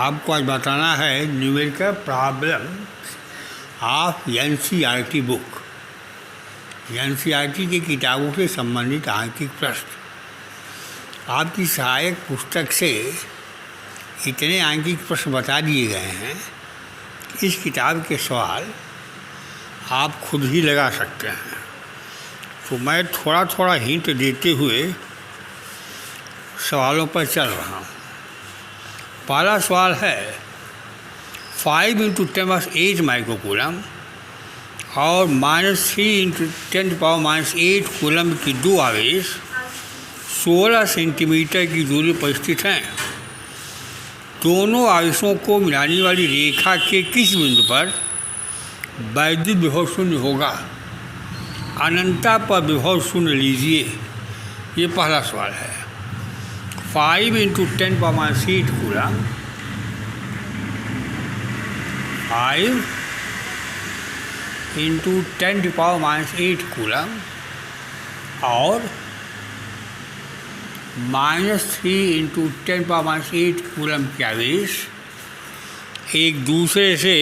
आपको आज बताना है numerical problem of NCERT book. NCERT की किताबों से संबंधित आंकिक प्रश्न आपकी सहायक पुस्तक से इतने आंकिक प्रश्न बता दिए गए हैं कि इस किताब के सवाल आप खुद ही लगा सकते हैं। तो मैं थोड़ा थोड़ा हिंट देते हुए सवालों पर चल रहा हूँ। पहला सवाल है 5 × 10⁻8 माइक्रोकूलम और -3 × 10⁻8 कूलम की दो आवेश 16 सेंटीमीटर की दूरी पर स्थित हैं। दोनों आवेशों को मिलाने वाली रेखा के किस बिंदु पर वैद्युत विभव शून्य होगा? अनंतता पर विभव शून्य लीजिए। ये पहला सवाल है। 5 × 10⁻8 कूलम, 5 × 10⁻8 कूलम और -3 × 10⁻8 कूलम के आवेश एक दूसरे से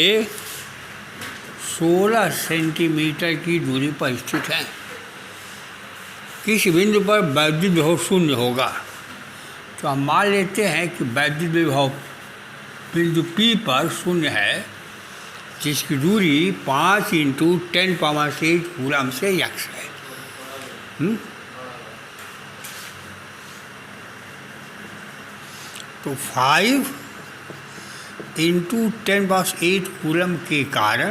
16 सेंटीमीटर की दूरी पर स्थित हैं। किस बिंदु पर वैद्युत विभव शून्य होगा? तो हम मान लेते हैं कि वैद्युत विभव बिंदु P पर शून्य है, जिसकी दूरी 5 × 10⁻8 कूलम से x है। तो 5 × 10⁻8 कूलम के कारण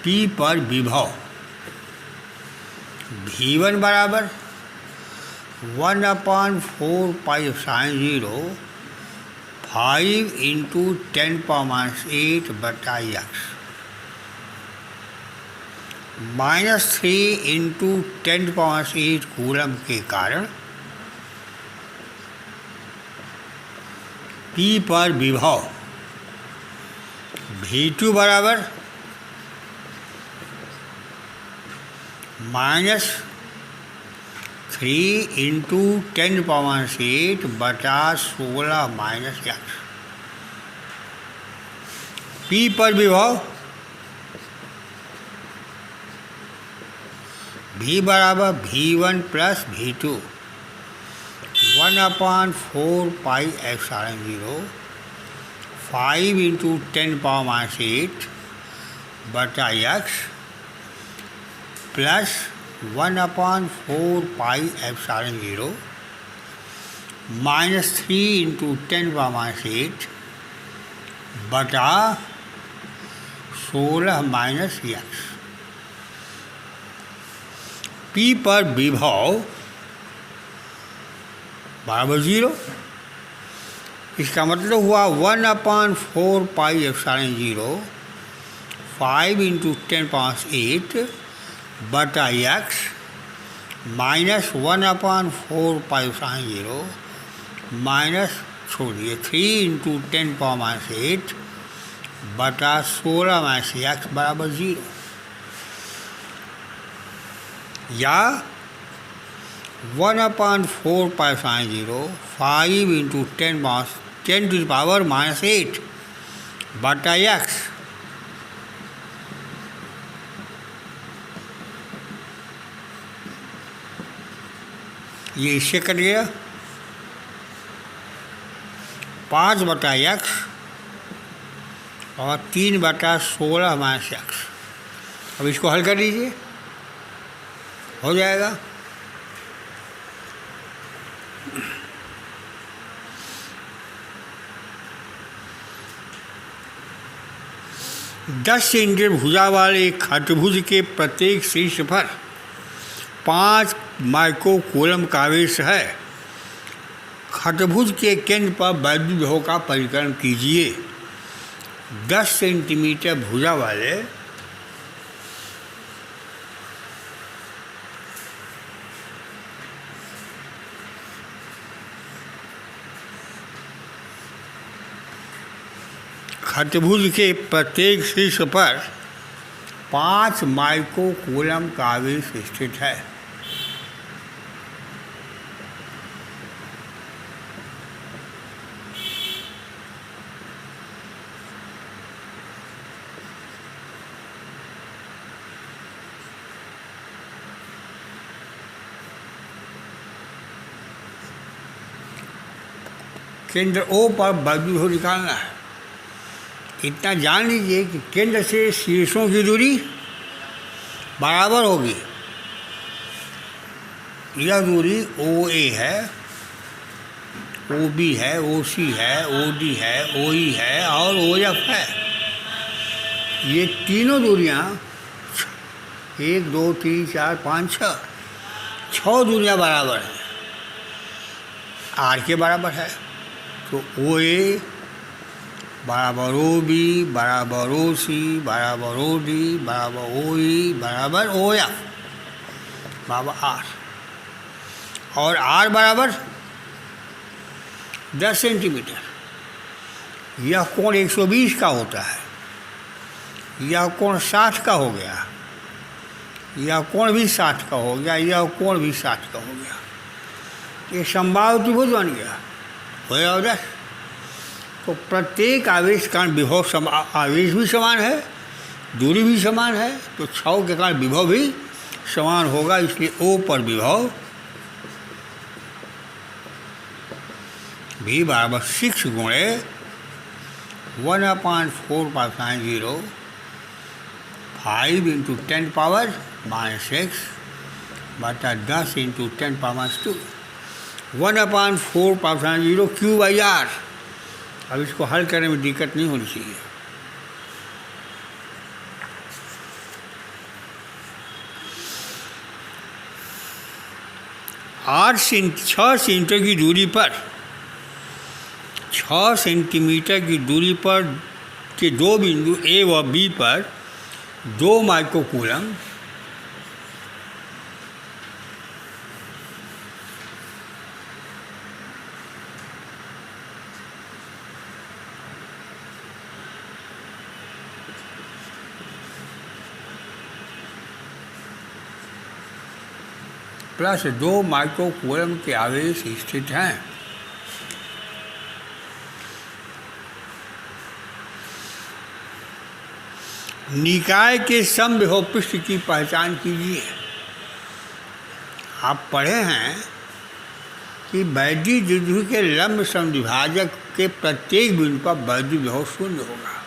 P पर विभव V1 बराबर 1/4 π/0 5 × 10⁻8 बटा x -3 × 10⁻8 कूलम के कारण P पर विभव V2 बराबर -3 × 10⁻8 बटा 16 - x। P पर विभव V बराबर V1 + V2 1/4 π/0 5 × 10⁻8 बटा x प्लस 1/4 π/0 -3 × 10⁻8 बटा 16 - x। P पर विभव बराबर 0। इसका मतलब हुआ 1/4 π/0 5 × 10⁻8 बटा x -1/4 π/0 छोड़िए 3 × 10⁻8 बटा 16 - x बराबर 0। या 1/4 π/0 5 × 10⁻8 बटा x ये इससे कट गया 5 बटा x और 3 बटा 16 - x। अब इसको हल कर लीजिए, हो जाएगा। दस सेंटीमीटर भुजा वाले खटभुज के प्रत्येक शीर्ष पर 5 माइक्रोकूलम का आवेश है। खटभुज के केंद्र पर वैद्युत विभव का परिकलन कीजिए। 10 सेंटीमीटर भुजा वाले खटभुज के प्रत्येक शीर्ष पर 5 माइक्रोकूलम का आवेश स्थित है। केंद्र ओ पर वैद्युत विभव निकालना है। इतना जान लीजिए कि केंद्र से शीर्षों की दूरी बराबर होगी। यह दूरी ओ ए है, ओ बी है, ओ सी है, ओ डी है, ओ ई है और ओ एफ है। ये तीनों दूरियां 1 2 3 4 5 6 दूरियां बराबर हैं, आर के बराबर है। तो ओ ए बराबर ओ बी बराबर ओ सी बराबर ओ डी बराबर ओ ई बराबर ओ एफ बराबर आर, और आर बराबर 10 सेंटीमीटर। यह कोण 120 का होता है, यह कोण 60 का हो गया, यह कोण भी 60 का हो गया, यह कोण भी 60 का हो गया। ये संभाव्य त्रिभुज बन गया, हो गया 10। तो प्रत्येक आवेश कारण विभव आवेश भी समान है, दूरी भी समान है, तो 6 के कारण विभव भी समान होगा। इसलिए ओ पर विभव भी बराबर 6 गुणे 1/4π0 5 × 10⁻⁻6 बटा 10 × 10⁻²। 1/4π0 Q/R। अब इसको हल करने में दिक्कत नहीं होनी चाहिए। आठ 6 सेंटीमीटर की दूरी पर 6 सेंटीमीटर की दूरी पर के दो बिंदु ए व बी पर 2 माइक्रोकूलम प्लस 2 माइक्रोकूलम के आवेश स्थित हैं। निकाय के समविभव पृष्ठ की पहचान कीजिए। आप पढ़े हैं कि वैद्युत द्विध्रुव के लंब समद्विभाजक के प्रत्येक बिंदु पर वैद्युत विभव 0 होगा।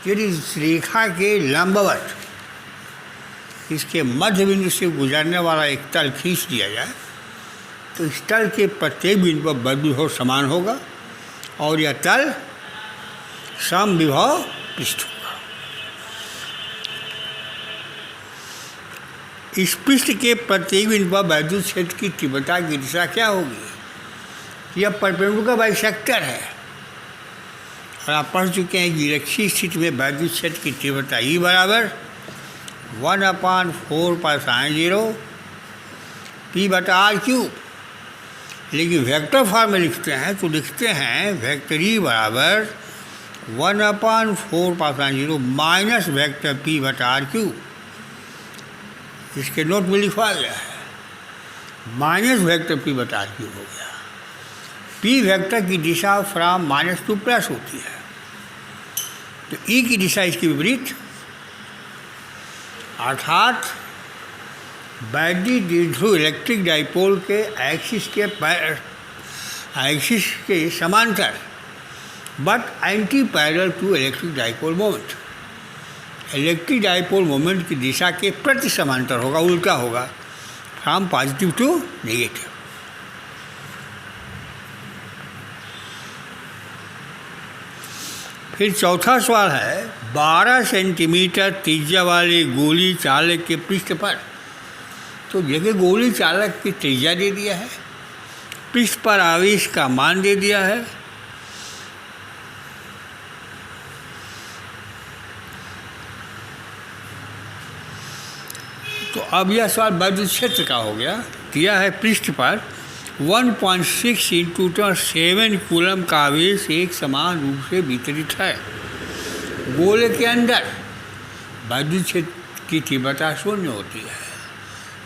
यदि इस रेखा के लंबवत इसके मध्य बिंदु से गुजरने वाला एक तल खींच दिया जाए तो इस तल के प्रत्येक बिंदु पर वैद्युत विभव समान होगा और यह तल समविभव पृष्ठ होगा। इस पृष्ठ के प्रत्येक बिंदु पर वैद्युत क्षेत्र की तीव्रता की दिशा क्या होगी? यह परपेंडिकुलर बाइसेक्टर है और आप पढ़ चुके हैं कि रेखीय स्थिति में वैद्युत क्षेत्र की तीव्रता E बराबर 1/4π0 P/r³। लेकिन वेक्टर फॉर्म में लिखते हैं तो लिखते हैं वेक्टर E बराबर 1/4π0 माइनस वेक्टर P/r³। इसके नोट में लिखवा गया है माइनस वेक्टर P/r³ हो गया। P वेक्टर की दिशा फ्रॉम -2 प्लस होती है, तो E की दिशा इसकी विपरीत, अर्थात वैद्युत द्विध्रुव इलेक्ट्रिक डाइपोल के एक्सिस के समांतर but anti parallel to electric dipole moment. Electric dipole moment की दिशा के प्रति समांतर होगा, उल्टा होगा, फ्रॉम पॉजिटिव टू नेगेटिव। फिर चौथा सवाल है 12 सेंटीमीटर त्रिज्या वाले गोली चालक के पृष्ठ पर, तो देखिए गोली चालक की त्रिज्या दे दिया है, पृष्ठ पर आवेश का मान दे दिया है। तो अब यह सवाल वैद्युत क्षेत्र का हो गया। दिया है पृष्ठ पर 1.6 × 7 कूलम का आवेश एक समान रूप से वितरित है। गोले के अंदर वैद्युत क्षेत्र की तीव्रता 0 होती है।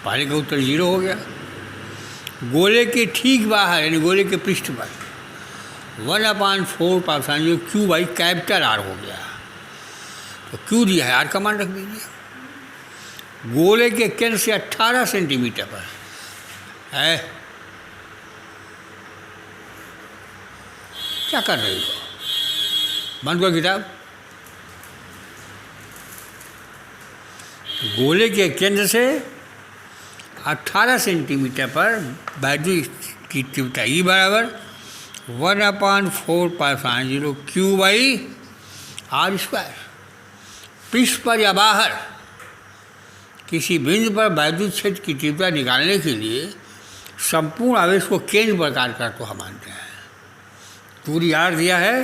पहले का उत्तर 0 हो गया। गोले के ठीक बाहर यानी गोले के पृष्ठ पर 1/4π0 Q/R हो गया। तो Q दिया है, R का मान रख दीजिए। गोले के केंद्र से 18 सेंटीमीटर पर है क्या कर रही हो? बंद करो किताब। गोले के केंद्र से 18 सेंटीमीटर पर वैद्युत की तीव्रता E बराबर 1/4π0 Q/r²। पृष्ठ पर या बाहर किसी बिंदु पर वैद्युत क्षेत्र की तीव्रता निकालने के लिए संपूर्ण आवेश को केंद्र प्रकार का तो हम मानते हैं। दूरी R दिया है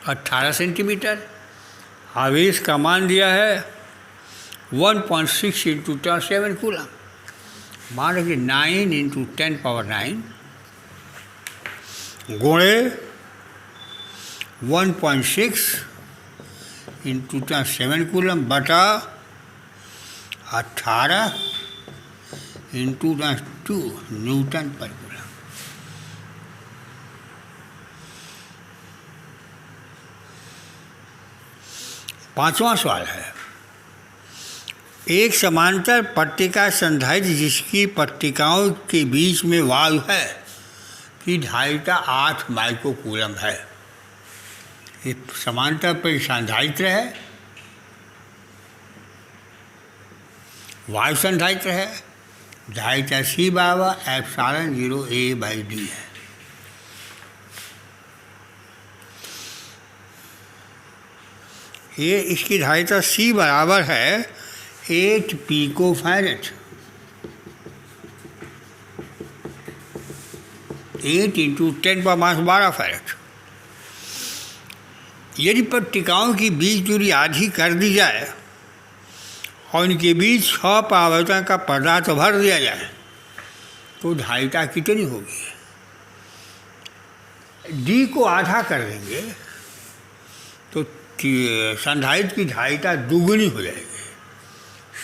18 सेंटीमीटर, आवेश का मान दिया है 1.6 × 10⁷ कूलम। मान रखिए 9 × 10⁹ गुणे 1.6 × 10⁷ कूलम बटा 18 × 10⁻² न्यूटन पर कूलम। पांचवा सवाल है, एक समांतर पट्टिका संधारित्र जिसकी पट्टिकाओं के बीच में वायु है की धारिता 8 माइक्रोकूलम है। एक समांतर पर संधारित्र है, वायु संधारित्र है, धारिता C बराबर ε0 A/d है। ये इसकी धारिता C बराबर है 8 पिकोफैरेड। 8 × 10⁻12 फैरेड। यदि पट्टिकाओं की बीच दूरी आधी कर दी जाए और इनके बीच 6 परावर्तन का पदार्थ भर दिया जाए तो धारिता कितनी होगी? D को आधा कर देंगे तो संधारित्र की धारिता दुगुनी हो जाएगी,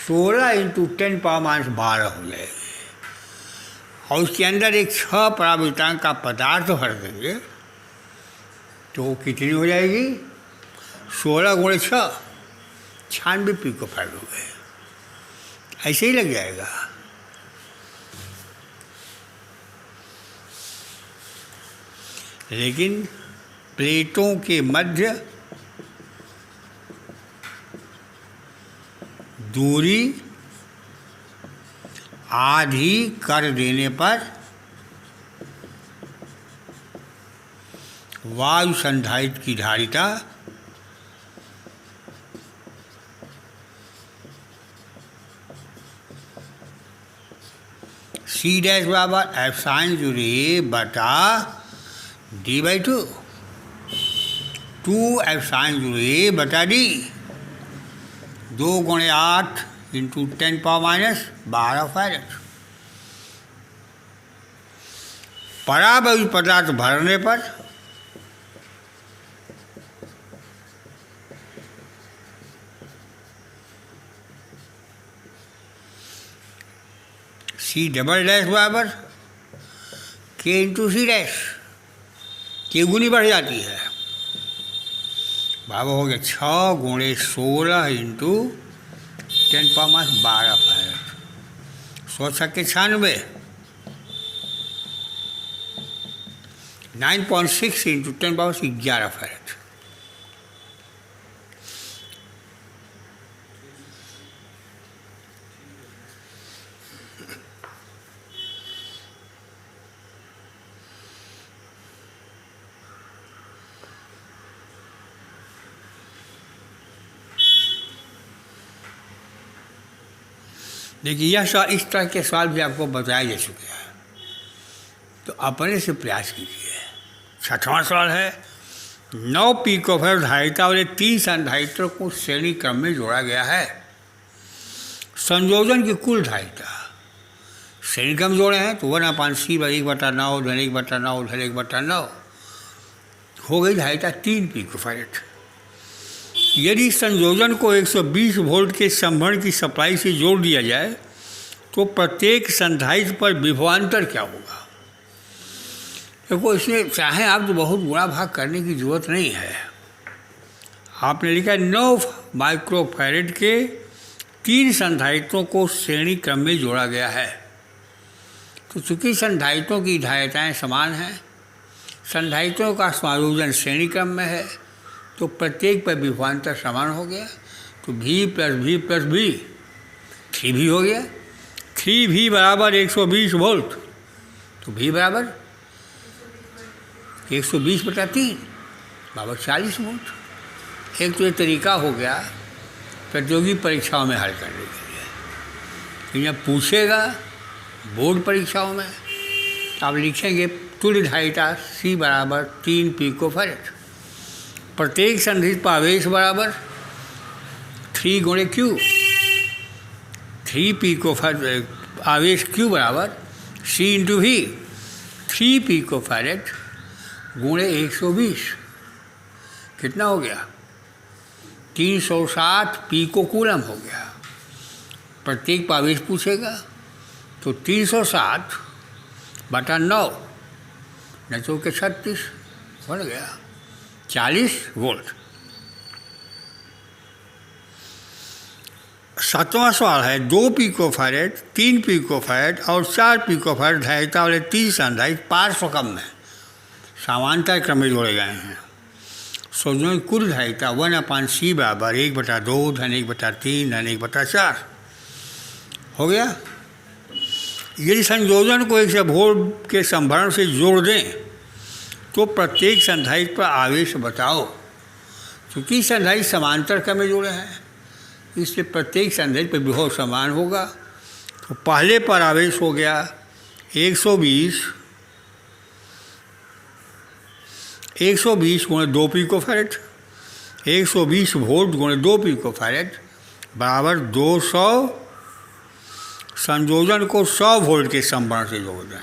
16 × 10⁻12 हो जाएगी। और उसके अंदर एक 6 परावर्तन का पदार्थ भर देंगे तो कितनी हो जाएगी? 16 × 6 96 पिकोफैरेड हो गए। ऐसे ही लग जाएगा। लेकिन प्लेटों के मध्य दूरी आधी कर देने पर वायु संधारित्र की धारिता C डैश बराबर ε0 A बटा d/2 2 ε0 A बटा d 2 × 8 × 10⁻12 फैरेड। परावैद्युत पदार्थ भरने पर C डबल डैश बराबर K × C डैश, K गुनी बढ़ जाती है, बराबर हो गया 6 × 16 × 10⁻12 फैरेड। 100 × 96 9.6 × 10⁻11 फैरेड। देखिए यह सवाल, इस तरह के सवाल भी आपको बताए जा चुके हैं, तो अपने से प्रयास कीजिए। 6वां सवाल है, 9 पिकोफैरेड धारिता वाले 3 संधारित्रों को श्रेणी क्रम में जोड़ा गया है। संयोजन की कुल धारिता श्रेणी क्रम जोड़े हैं तो 1/c 1/9 1/9 1/9 हो गई धारिता 3 पिकोफैरेड। यदि संयोजन को 120 वोल्ट के संभरण की सप्लाई से जोड़ दिया जाए तो प्रत्येक संधारित्र पर विभवांतर क्या होगा? देखो इसमें चाहे आप तो बहुत गुणा भाग करने की जरूरत नहीं है। आपने लिखा 9 माइक्रोफैरेड के 3 संधारित्रों को श्रेणी क्रम में जोड़ा गया है। तो चूंकि संधारित्रों की धारिताएं समान हैं संधारित्रों का समायोजन श्रेणी क्रम में है, तो प्रत्येक पर विभवांतर समान हो गया, तो V plus V plus V 3V हो गया। 3V बराबर 120 वोल्ट, तो V बराबर 120/3 बराबर 40 वोल्ट। एक तो ये तरीका हो गया प्रतियोगी परीक्षाओं में हल करने के लिए। तो जब पूछेगा बोर्ड परीक्षाओं में तो आप लिखेंगे तुल्य धारिता C बराबर 3 पिकोफैरेड, प्रत्येक संधारित्र पर आवेश बराबर 3 गुणे Q, 3 पिकोफैरेड आवेश Q बराबर C इंटू V, 3 पिकोफैरेड गुणे 120 कितना हो गया? 360 पिकोकूलम हो गया। प्रत्येक पर आवेश पूछेगा तो 360/9 9 के 36 बढ़ गया 40 वोल्ट। 7वां सवाल है 2 पिकोफैरेड, 3 पिकोफैरेड और 4 पिकोफैरेड धारिता वाले 3 संधारित्र पार्श्वक्रम में समांतर क्रम में जोड़े गए हैं। संयोजन कुल धारिता 1/C बराबर 1/2 धन 1/3 धन 1/4 हो गया। यदि संयोजन को एक से वोल्ट के संभरण से जोड़ दें तो प्रत्येक संधारित्र पर आवेश बताओ। क्योंकि संधारित्र समांतर क्रम में जोड़े हैं इसलिए प्रत्येक संधारित्र पर विभव समान होगा। तो पहले पर आवेश हो गया 120 गुणे 2 पिकोफैरेड, 120 वोल्ट गुणे 2 पिकोफैरेड बराबर 200। संयोजन को 100 वोल्ट के संभरण से जोड़ दें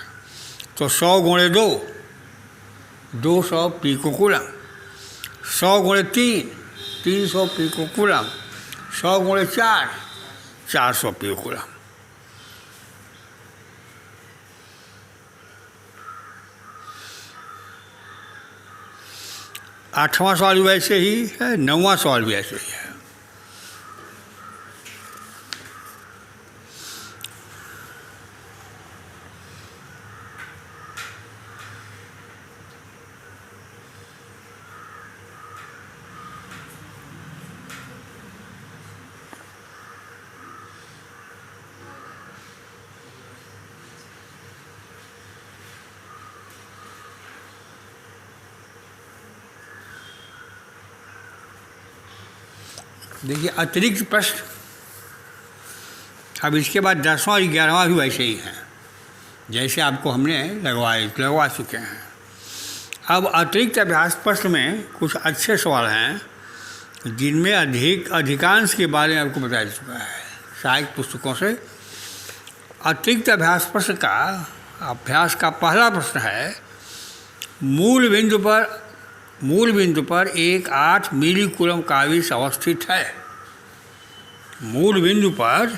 तो 100 गुणे 2 200 पिकोकूलम, 100 गुणे 3 300 पिकोकूलम, 100 गुणे 4 400 पिकोकूलम। 8वां सवाल भी वैसे ही है, 9वां सवाल भी ऐसे ही है। देखिए अतिरिक्त प्रश्न अब इसके बाद 10वां और 11वां भी वैसे ही हैं जैसे आपको हमने लगवा चुके हैं। अब अतिरिक्त अभ्यास प्रश्न में कुछ अच्छे सवाल हैं जिनमें अधिकांश के बारे में आपको बताया चुका है सहायक पुस्तकों से। अतिरिक्त अभ्यास प्रश्न का अभ्यास का पहला प्रश्न है मूल बिंदु पर एक 8 मिली कूलम का आवेश अवस्थित है। मूल बिंदु पर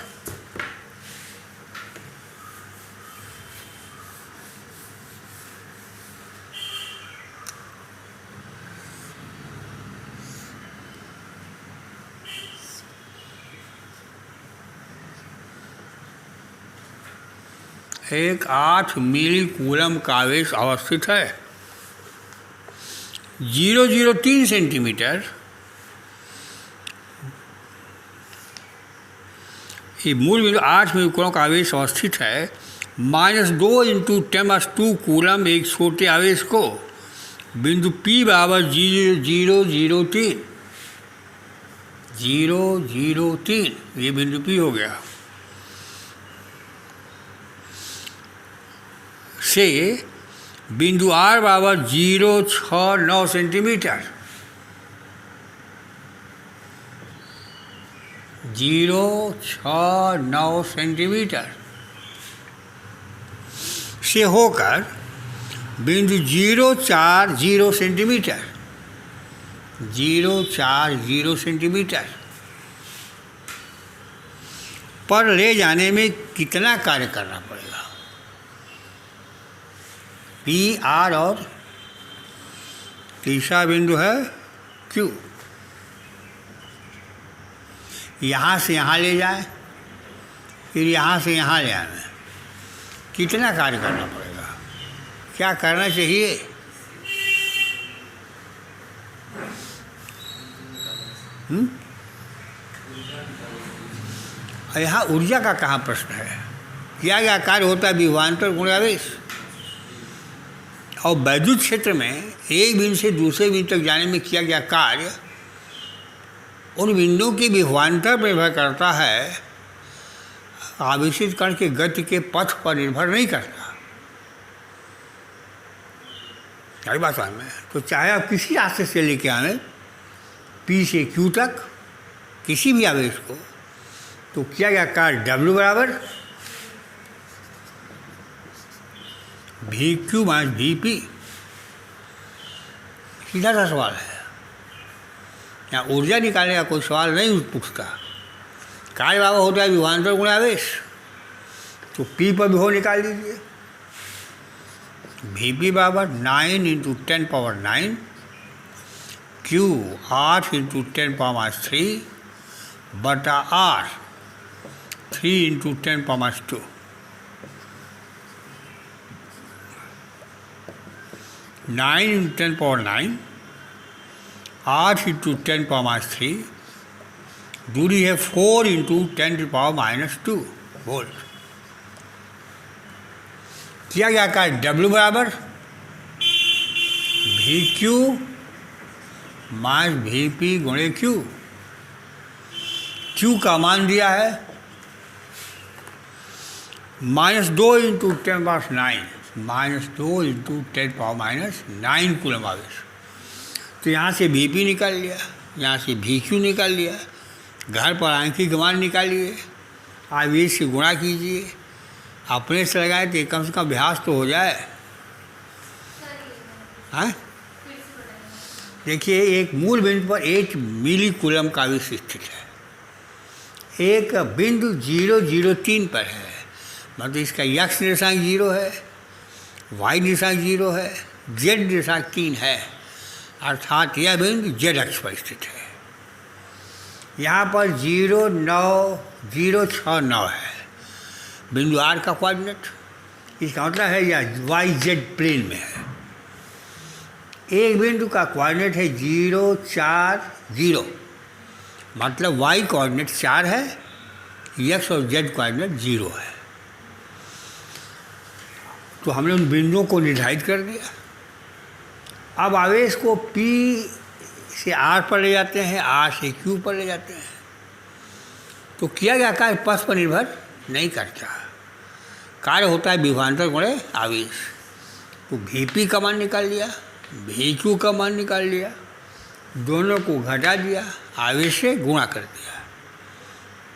एक 8 मिली कूलम का आवेश अवस्थित है। 003 सेंटीमीटर ये मूल बिंदु 8 मिली कूलम का आवेश अवस्थित है। -2 × 10⁻² कूलम एक छोटे आवेश को बिंदु P बराबर 003 ये बिंदु P हो गया से बिंदु R बराबर 069 सेंटीमीटर 069 सेंटीमीटर से होकर बिंदु 040 सेंटीमीटर 040 सेंटीमीटर पर ले जाने में कितना कार्य करना पड़ेगा। P R और तीसरा बिंदु है Q। यहाँ से यहाँ ले जाए फिर यहाँ से यहाँ ले आए कितना कार्य करना पड़ेगा, क्या करना चाहिए। यहाँ ऊर्जा का कहाँ प्रश्न है। किया गया कार्य होता है विभवांतर गुणावेश। और वैद्युत क्षेत्र में एक बिंदु से दूसरे बिंदु तक जाने में किया गया कार्य उन बिंदुओं के विभवांतर पर निर्भर करता है, आवेशित कण के गति के पथ पर निर्भर नहीं करता। यही बात है में। तो चाहे आप किसी रास्ते से लेके आए P से Q तक किसी भी आवेश को, तो किया गया कार्य W बराबर VQ माइनस VP। सीधा सा सवाल है, यहाँ ऊर्जा निकालने का कोई सवाल नहीं पूछता। कार्य बराबर होता है विभवांतर गुणा आवेश, तो P पर विभव निकाल लीजिए। VP बराबर 9 into 10 power 9, Q 8 into 10 power 3 बटा R 3 into 10 power 2। Nine into 10 power 9, 8 into 10 power 3, दूरी है 4 इंटू 10 पावर माइनस 2 वोल्ट। किया गया कार्य W बराबर VQ माइनस VP गुणे Q। Q का मान दिया है -2 into 10 power 9, -2 into 10 power minus 9 coulomb आवेश। तो यहाँ से VP निकाल लिया, यहाँ से VQ निकाल लिया, घर पर आंखिक मान निकालिए, आवेश से गुणा कीजिए, अपने से लगाए तो कम से कम अभ्यास तो हो जाए। हाँ, देखिए एक मूल बिंदु पर 8 मिली कूलम का आवेश स्थित है। एक बिंदु 003 पर है, मतलब इसका x निर्देशांक 0 है, y निर्देशांक 0 है, z निर्देशांक 3 है, अर्थात यह बिंदु z अक्ष पर स्थित है। यहाँ पर 0,9,069 है बिंदु R का कोऑर्डिनेट। इसका मतलब है यह YZ प्लेन में है। एक बिंदु का कोऑर्डिनेट है 0, 4, 0, मतलब Y कोऑर्डिनेट 4 है, x और z कोऑर्डिनेट 0 है। तो हमने उन बिंदुओं को निर्धारित कर दिया। अब आवेश को P से R पर ले जाते हैं, R से Q पर ले जाते हैं, तो किया गया कार्य पथ पर निर्भर नहीं करता। कार्य होता है विभवांतर गुणे आवेश। तो VP का मान निकाल लिया, VQ का मान निकाल लिया, दोनों को घटा दिया, आवेश से गुणा कर दिया।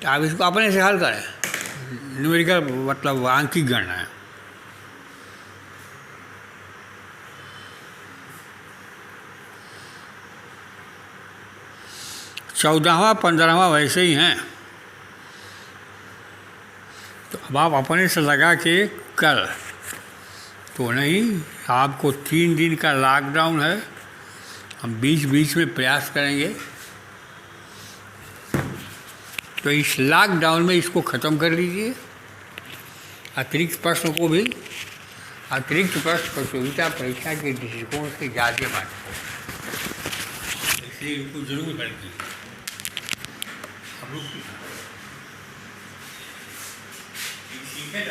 तो आवेश को अपने से हल करें, न्यूमेरिकल मतलब आंकिक गणना है। चौदहवां 15वां वैसे ही हैं। तो अब आप अपने से लगा के कर तो नहीं, आपको 3 दिन का लॉकडाउन है, हम बीच बीच में प्रयास करेंगे। तो इस लॉकडाउन में इसको ख़त्म कर लीजिए। अतिरिक्त प्रश्न को भी, अतिरिक्त प्रश्न प्रतियोगिता परीक्षा के दृष्टिकोण से ज़्यादा महत्वपूर्ण, इसलिए इनको जरूर हल कीजिए। ठीक है,